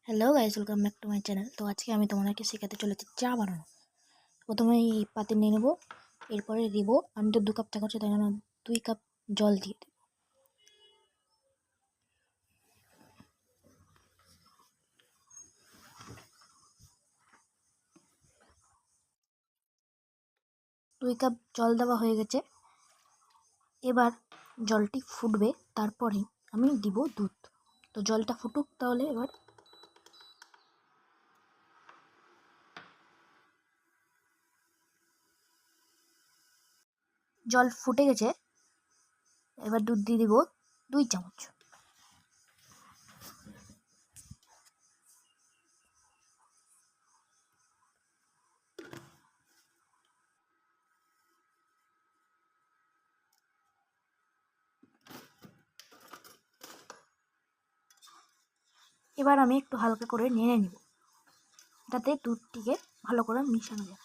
Hello guys, welcome back to my channel. তো আজকে আমি তোমাদেরকে শেখাতে চলেছি চা বানানো। প্রথমে এই পাতি নিয়ে নেবো, এরপরে দিব, আমি তো 2 কাপ চা করছি তাই জন্য 2 কাপ জল দিয়ে দেবো। দুই কাপ জল দেওয়া হয়ে গেছে। এবার জলটি ফুটবে, তারপরে আমি দিব দুধ। তো জলটা ফুটুক তাহলে। এবার জল ফুটে গেছে, এবার দুধ দিয়ে দিব 2 চামচ। এবার আমি একটু হালকা করে নেড়ে নিব, যাতে দুধটিকে ভালো করে মিশানো যায়।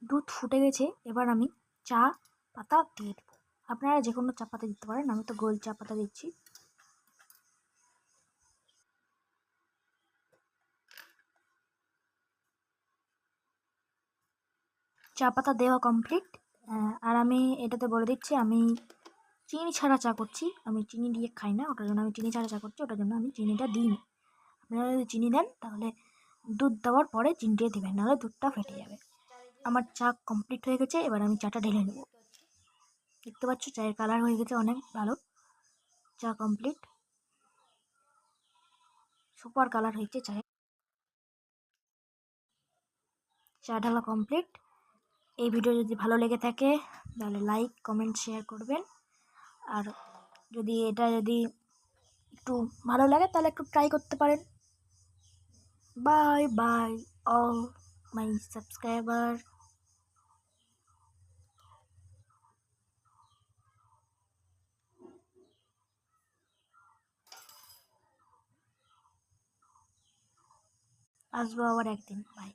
দুধ ফুটে গেছে, এবার আমি চা পাতা দিয়ে দেবো। আপনারা যে কোনো চা পাতা দিতে পারেন, আমি তো গোল চা পাতা দিচ্ছি। চা পাতা দেওয়া কমপ্লিট। আর আমি এটাতে বলে দিচ্ছি, আমি চিনি ছাড়া চা করছি। আমি চিনি দিয়ে খাই না, ওটার জন্য আমি চিনি ছাড়া চা করছি, ওটার জন্য আমি চিনিটা দিইনি। আপনারা যদি চিনি দেন তাহলে দুধ দেওয়ার পরে চিনিটা দেবেন, নাহলে দুধটা ফেটে যাবে। আমার চা কমপ্লিট হয়ে গেছে, এবার আমি চাটা ঢেলে নেব। দেখতে পাচ্ছ চায়ের কালার হয়ে গেছে অনেক ভালো। চা কমপ্লিট, সুপার কালার হয়েছে চায়ের। চা ঢালা কমপ্লিট। এই ভিডিও যদি ভালো লেগে থাকে তাহলে লাইক, কমেন্ট, শেয়ার করবেন। আর যদি একটু ভালো লাগে তাহলে একটু ট্রাই করতে পারেন। Bye bye all my subscriber. আসবো আবার একদিন। বাই।